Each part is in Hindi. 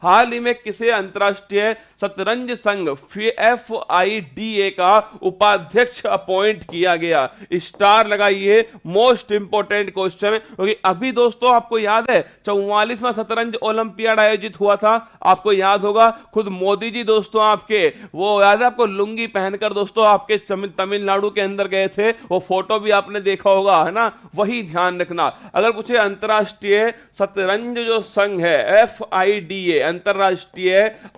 हाल ही में किसे अंतरराष्ट्रीय शतरंज संघ FIDA का उपाध्यक्ष अपॉइंट किया गया? स्टार लगाइए, मोस्ट इंपोर्टेंट क्वेश्चन, क्योंकि अभी दोस्तों आपको याद है 44वां शतरंज ओलंपियाड आयोजित हुआ था, आपको याद होगा खुद मोदी जी दोस्तों आपके, वो याद है आपको, लुंगी पहनकर दोस्तों आपके तमिलनाडु के अंदर गए थे, वो फोटो भी आपने देखा होगा, है ना? वही ध्यान रखना। अगर पूछे अंतरराष्ट्रीय शतरंज जो संघ है FIDA,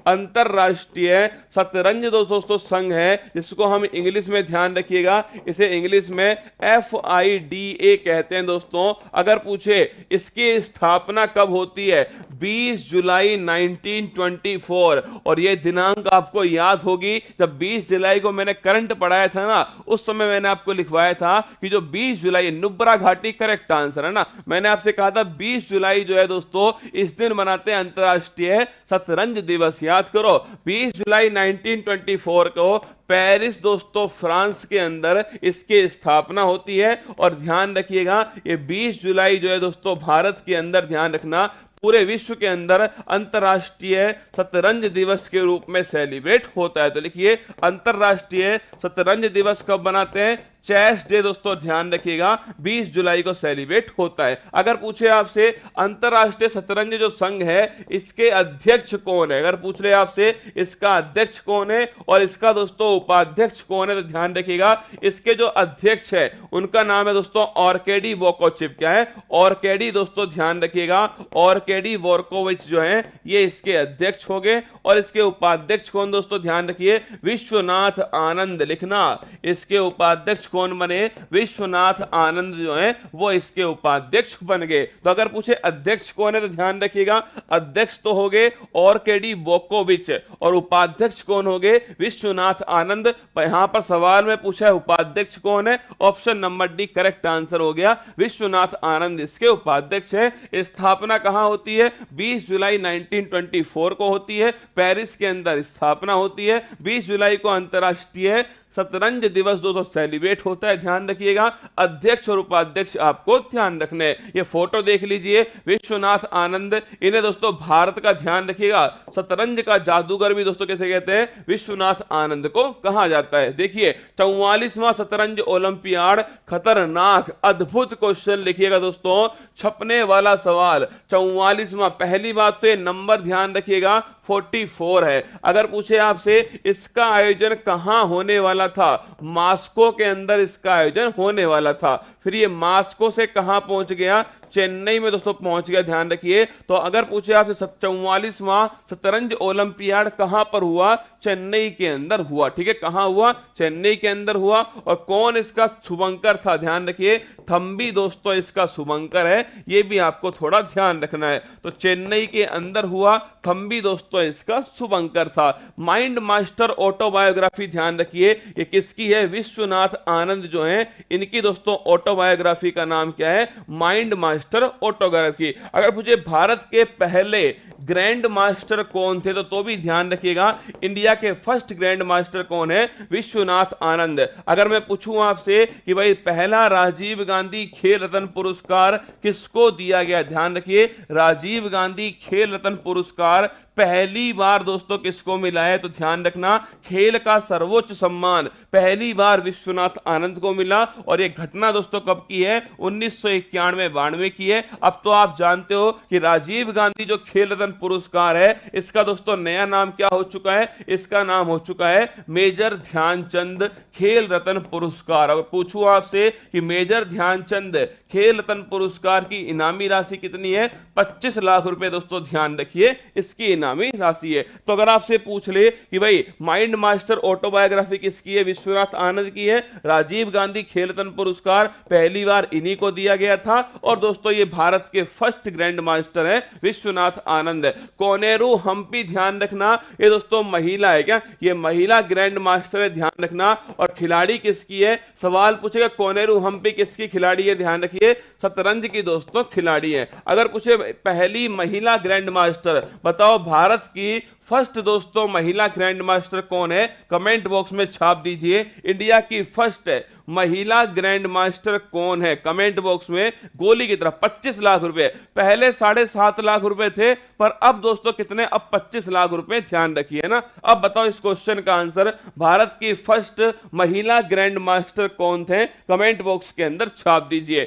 अंतरराष्ट्रीय शतरंज दोस्तों संघ है, जिसको हम इंग्लिश में ध्यान रखिएगा, इसे इंग्लिश में FIDA कहते हैं दोस्तों। अगर पूछे इसकी स्थापना कब होती है? 20 जुलाई 1924, और यह दिनांक आपको याद होगी, जब 20 जुलाई को मैंने करंट पढ़ाया था ना, उस समय मैंने आपको लिखवाया था कि जो 20 जुलाई, नुब्रा घाटी करेक्ट आंसर है ना, मैंने आपसे कहा था 20 जुलाई जो है दोस्तों, इस दिन मनाते हैं अंतरराष्ट्रीय शतरंज दिवस। याद करो 20 जुलाई 1924 को पेरिस दोस्तों फ्रांस के अंदर इसकी स्थापना होती है। और ध्यान रखिएगा ये 20 जुलाई जो है दोस्तों भारत के अंदर, ध्यान रखना, पूरे विश्व के अंदर अंतरराष्ट्रीय शतरंज दिवस के रूप में सेलिब्रेट होता है। तो लिखिए अंतरराष्ट्रीय शतरंज दिवस कब बनाते हैं? चेस डे दोस्तों, ध्यान रखिएगा 20 जुलाई को सेलिब्रेट होता है। अगर पूछे आपसे अंतरराष्ट्रीय शतरंज जो संघ है इसके अध्यक्ष कौन है, अगर पूछ ले आपसे इसका अध्यक्ष कौन है और इसका दोस्तों उपाध्यक्ष कौन है, तो ध्यान रखिएगा इसके जो अध्यक्ष है उनका नाम है दोस्तों आर्केडी वोकोविच। क्या है? आर्केडी दोस्तों, ध्यान रखिएगा आर्केडी वोकोविच जो है ये इसके अध्यक्ष हो गए। और इसके उपाध्यक्ष कौन दोस्तों, ध्यान रखिए विश्वनाथ आनंद। लिखना इसके उपाध्यक्ष कौन बने? विश्वनाथ आनंद जो है वो इसके उपाध्यक्ष बन गए। तो अगर पूछे अध्यक्ष कौन है तो ध्यान रखिएगा अध्यक्ष तो हो गए आर्केडी वोकोविच, और उपाध्यक्ष कौन हो गए? विश्वनाथ आनंद। यहां पर सवाल में पूछा है उपाध्यक्ष कौन है, option number D correct answer हो गया, विश्वनाथ आनंद इसके उपाध्यक्ष है। स्थापना कहां होती है? 20 जुलाई 1924 को होती है, पेरिस के अंदर स्थापना होती है। 20 जुलाई को अंतरराष्ट्रीय शतरंज दिवस दोस्तों सेलिब्रेट होता है। ध्यान रखिएगा अध्यक्ष और उपाध्यक्ष आपको ध्यान रखने। ये फोटो देख लीजिए विश्वनाथ आनंद, इन्हें दोस्तों भारत का, ध्यान रखिएगा, शतरंज का जादूगर भी दोस्तों कैसे कहते हैं? विश्वनाथ आनंद को कहा जाता है। देखिए 44वां शतरंज ओलंपियाड, खतरनाक अद्भुत क्वेश्चन लिखिएगा दोस्तों, छपने वाला सवाल 44वां। पहली बात तो ये नंबर ध्यान रखिएगा 44 है। अगर पूछे आपसे इसका आयोजन कहां होने वाला था? मास्को के अंदर इसका आयोजन होने वाला था। फिर ये मास्को से कहां पहुंच गया? चेन्नई में दोस्तों पहुंच गया। ध्यान रखिए। तो अगर पूछे आपसे 44वां शतरंज ओलंपियाड कहां पर हुआ? चेन्नई के अंदर हुआ। ठीक है, कहां हुआ? चेन्नई के अंदर हुआ। और कौन इसका शुभंकर था? ध्यान रखिए थम्बी दोस्तों इसका शुभंकर है, ये भी आपको थोड़ा ध्यान रखना है। तो चेन्नई के अंदर हुआ, थम्बी दोस्तों इसका शुभंकर था। माइंड मास्टर ऑटोबायोग्राफी ध्यान रखिए ये किसकी है? विश्वनाथ आनंद जो है इनकी दोस्तों ऑटोबायोग्राफी का नाम क्या है? Mind master autobiography. अगर पूछे भारत के पहले ग्रैंड मास्टर कौन थे तो भी ध्यान रखिएगा इंडिया के फर्स्ट ग्रैंड मास्टर कौन है? विश्वनाथ आनंद। अगर मैं पूछूं आपसे कि भाई पहला राजीव गांधी खेल रत्न पुरस्कार किसको दिया गया? ध्यान रखिए राजीव गांधी खेल रत्न पुरस्कार पहली बार दोस्तों किसको मिला है? तो ध्यान रखना खेल का सर्वोच्च सम्मान पहली बार विश्वनाथ आनंद को मिला। और यह घटना दोस्तों कब की है? 1991-92 की है। अब तो आप जानते हो कि राजीव गांधी जो खेल रत्न पुरस्कार है इसका दोस्तों नया नाम क्या हो चुका है? इसका नाम हो चुका है मेजर ध्यानचंद खेल रत्न पुरस्कार। अगर पूछूं आपसे कि मेजर ध्यानचंद खेल रत्न पुरस्कार की इनामी राशि कितनी है? 25 लाख रुपए दोस्तों, ध्यान रखिए इसकी इनामी राशि है। तो अगर आपसे पूछ ले कि भाई माइंड मास्टर ऑटोबायोग्राफी किसकी है? विश्वनाथ आनंद की है। राजीव गांधी खेल रत्न पुरस्कार पहली बार इन्हीं को दिया गया था। और दोस्तों ये भारत के फर्स्ट ग्रैंड मास्टर है विश्वनाथ आनंद। कोनेरू हम्पी ध्यान रखना ये दोस्तों महिला है क्या? ये महिला ग्रैंड मास्टर है, ध्यान रखना। और खिलाड़ी किसकी है? सवाल पूछेगा कोनेरू हम्पी किसकी खिलाड़ी है? ध्यान रखिए शतरंज की दोस्तों खिलाड़ी है। अगर पूछे पहली महिला ग्रैंड मास्टर बताओ भारत की फर्स्ट दोस्तों महिला ग्रैंड मास्टर कौन है? कमेंट बॉक्स में छाप दीजिए। इंडिया की फर्स्ट है महिला ग्रैंड मास्टर कौन है? कमेंट बॉक्स में गोली की तरफ 25 लाख रुपए। पहले 7.5 लाख रुपए थे, पर अब दोस्तों कितने? अब 25 लाख रुपए। ध्यान रखिए ना। अब बताओ इस क्वेश्चन का आंसर, भारत की फर्स्ट महिला ग्रैंड मास्टर कौन थे? कमेंट बॉक्स के अंदर छाप दीजिए।